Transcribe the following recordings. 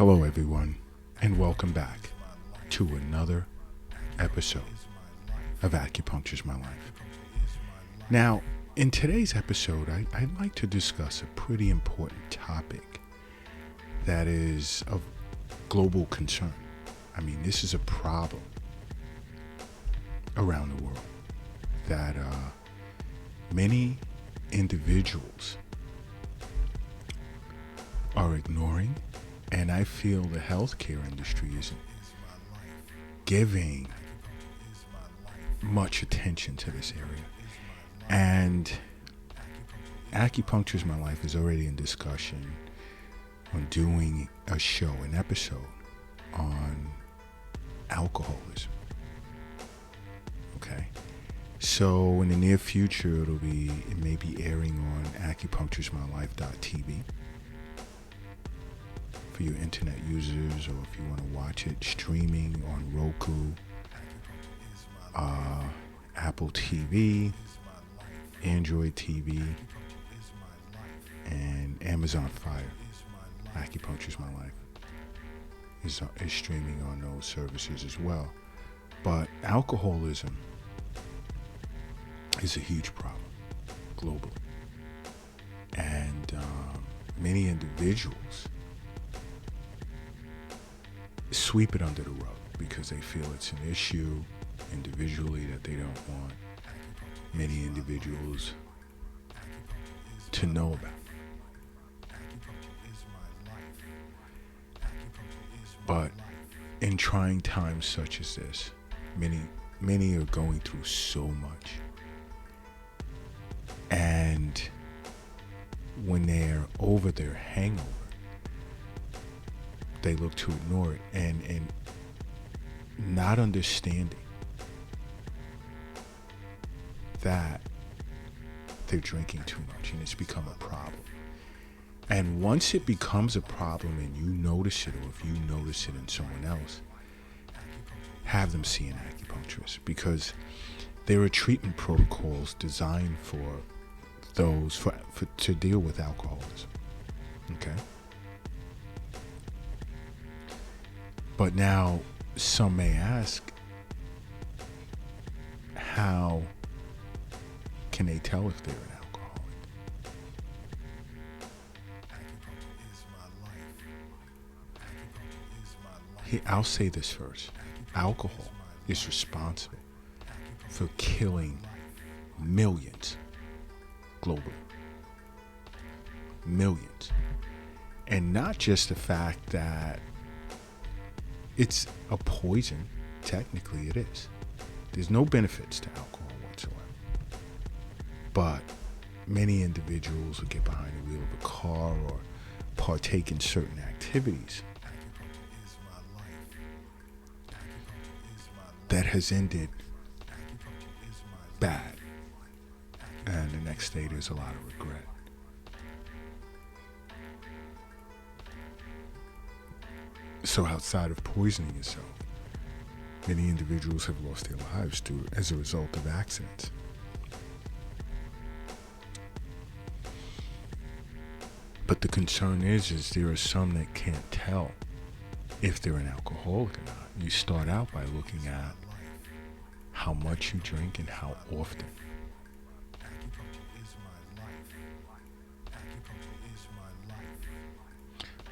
Hello everyone, and welcome back to another episode of Acupuncture's My Life. Now, in today's episode, I'd like to discuss a pretty important topic that is of global concern. I mean, this is a problem around the world that many individuals are ignoring, and I feel the healthcare industry isn't giving much attention to this area. And Acupuncture's My Life is already in discussion on doing an episode on alcoholism. Okay? So in the near future, it may be airing on acupuncturesmylife.tv for your internet users, or if you want to watch it streaming on Roku, Apple TV, Android TV, and Amazon Fire. Acupuncture's My Life is streaming on those services as well. But alcoholism is a huge problem globally, and many individuals sweep it under the rug because they feel it's an issue individually that they don't want many individuals to know about. But in trying times such as this, many are going through so much. And when they're over their hangover, they look to ignore it and not understanding that they're drinking too much, and it's become a problem. And once it becomes a problem and you notice it, or if you notice it in someone else, have them see an acupuncturist, because there are treatment protocols designed for those to deal with alcoholism. Okay? But now some may ask, how can they tell if they're an alcoholic? I'll say this first. Alcohol is responsible for killing millions globally. Millions. And not just the fact that it's a poison. Technically it is. There's no benefits to alcohol whatsoever. But many individuals who get behind the wheel of a car or partake in certain activities that has ended bad. And the next day there's a lot of regret. So outside of poisoning yourself, many individuals have lost their lives as a result of accidents. But the concern is there are some that can't tell if they're an alcoholic or not. You start out by looking at how much you drink and how often.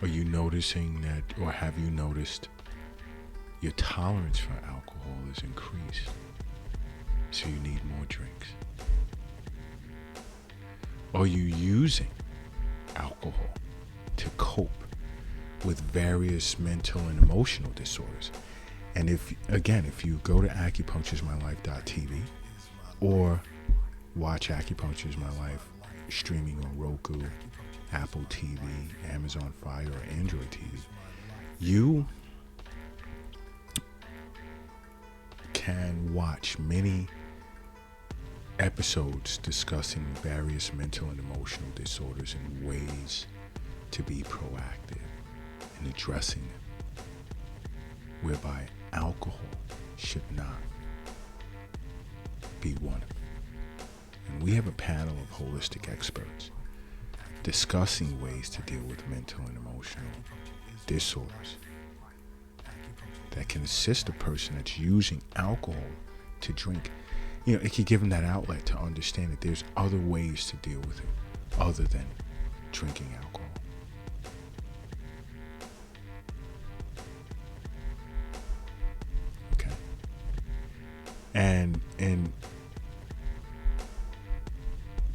Are you noticing that, or have you noticed your tolerance for alcohol is increased, so you need more drinks? Are you using alcohol to cope with various mental and emotional disorders? And if you go to acupuncturesmylife.tv or watch Acupuncture's My Life streaming on Roku, Apple TV, Amazon Fire, or Android TV, you can watch many episodes discussing various mental and emotional disorders and ways to be proactive in addressing them, whereby alcohol should not be one of them. And we have a panel of holistic experts discussing ways to deal with mental and emotional disorders, that can assist a person that's using alcohol to drink. It can give them that outlet to understand that there's other ways to deal with it other than drinking alcohol. Okay. And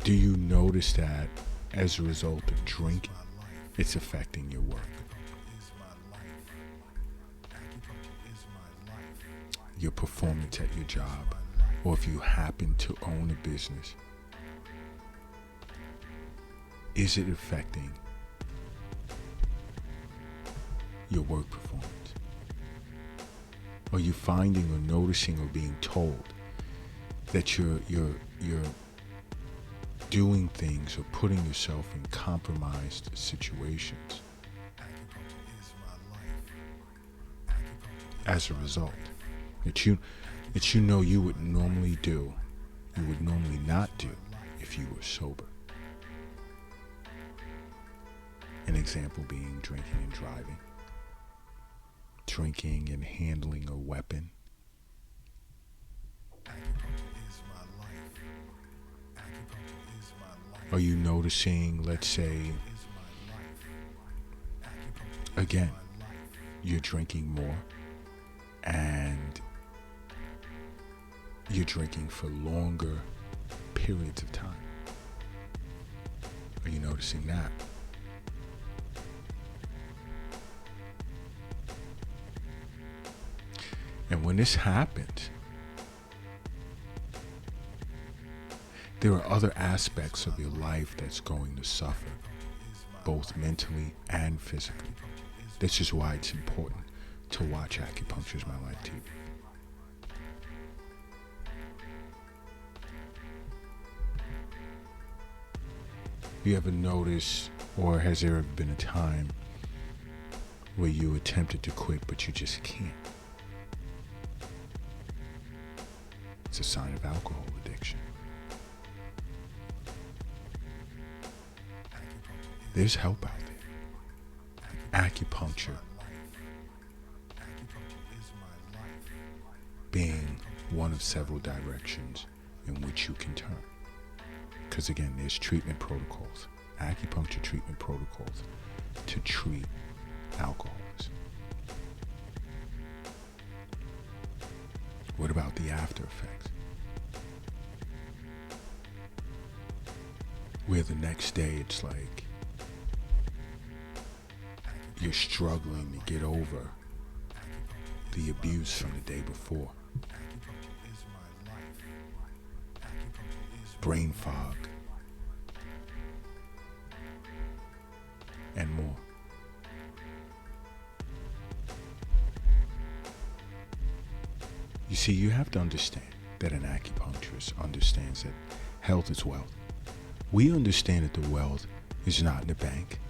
do you notice that as a result of drinking, it's affecting your work, your performance at your job, or if you happen to own a business? Is it affecting your work performance? Are you finding or noticing or being told that you're doing things or putting yourself in compromised situations as a result? That you you would normally do, you would normally not do if you were sober. An example being drinking and driving, drinking and handling a weapon, are you noticing, let's say, again, you're drinking more and you're drinking for longer periods of time? Are you noticing that? And when this happens, there are other aspects of your life that's going to suffer, both mentally and physically. This is why it's important to watch Acupuncture's My Life TV. You ever notice, or has there ever been a time where you attempted to quit but you just can't? It's a sign of alcohol addiction. There's help out there. Acupuncture being one of several directions in which you can turn. Because again, there's treatment protocols, acupuncture treatment protocols to treat alcoholism. What about the after effects? Where the next day it's like you're struggling to get over the abuse from the day before. Brain fog, and more. You see, you have to understand that an acupuncturist understands that health is wealth. We understand that the wealth is not in the bank,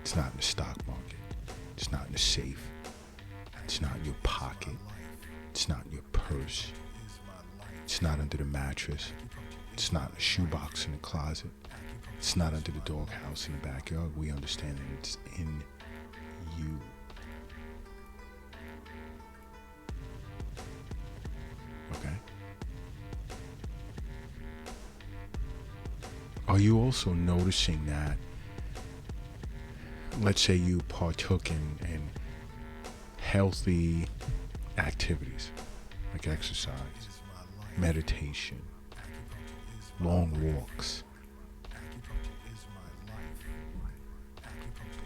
it's not in the stock market, it's not in the safe, it's not in your pocket, it's not in your purse, it's not under the mattress, it's not in the shoebox in the closet, it's not under the doghouse in the backyard. We understand that it's in you. Okay? Are you also noticing that, let's say you partook in healthy activities like exercise, meditation, long walks,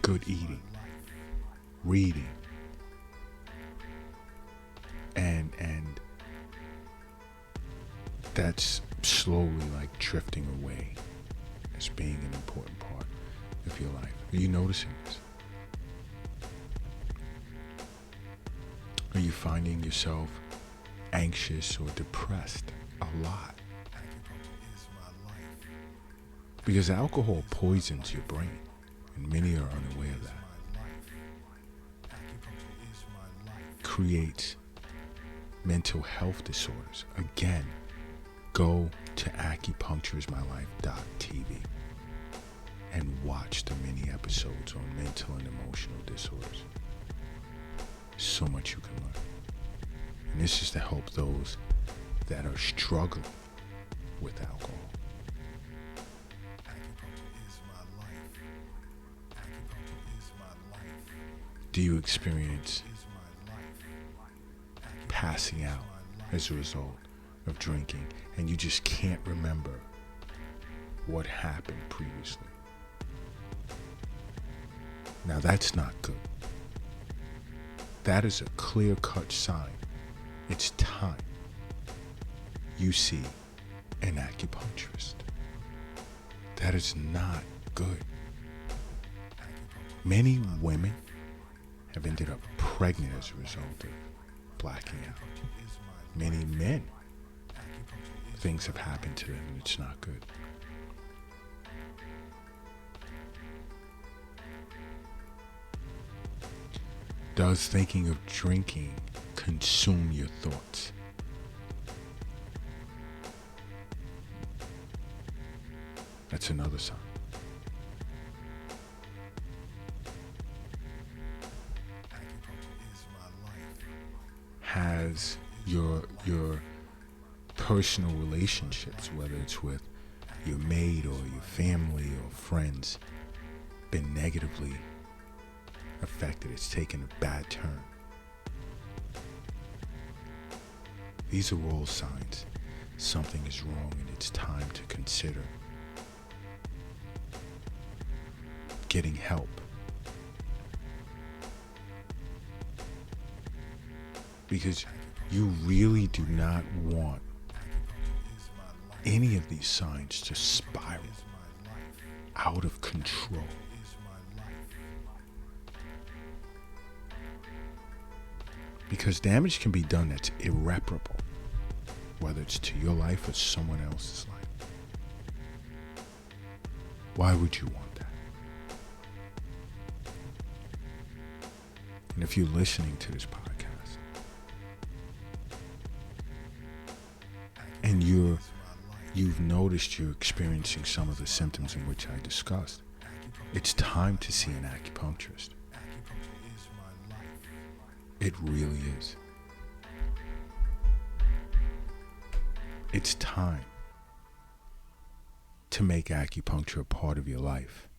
good eating, reading, and that's slowly like drifting away as being an important part of your life? Are you noticing this? Are you finding yourself anxious or depressed a lot? Because alcohol poisons your brain, and many are unaware of that. Creates mental health disorders. Again, go to acupunctureismylife.tv and watch the many episodes on mental and emotional disorders. So much you can learn. And this is to help those that are struggling with alcohol. Do you experience passing out as a result of drinking and you just can't remember what happened previously? Now that's not good. That is a clear-cut sign. It's time you see an acupuncturist. That is not good. Many women have ended up pregnant as a result of blacking out. Many men, things have happened to them and it's not good. Does thinking of drinking consume your thoughts? That's another sign. Has your personal relationships, whether it's with your mate or your family or friends, been negatively affected? It's taken a bad turn. These are all signs something is wrong and it's time to consider getting help. Because you really do not want any of these signs to spiral out of control. Because damage can be done that's irreparable, whether it's to your life or someone else's life. Why would you want that? And if you're listening to this podcast and you've noticed you're experiencing some of the symptoms in which I discussed, it's time to see an acupuncturist. It really is. It's time to make acupuncture a part of your life.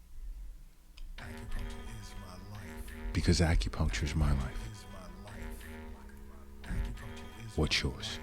Because acupuncture is my life. What's yours?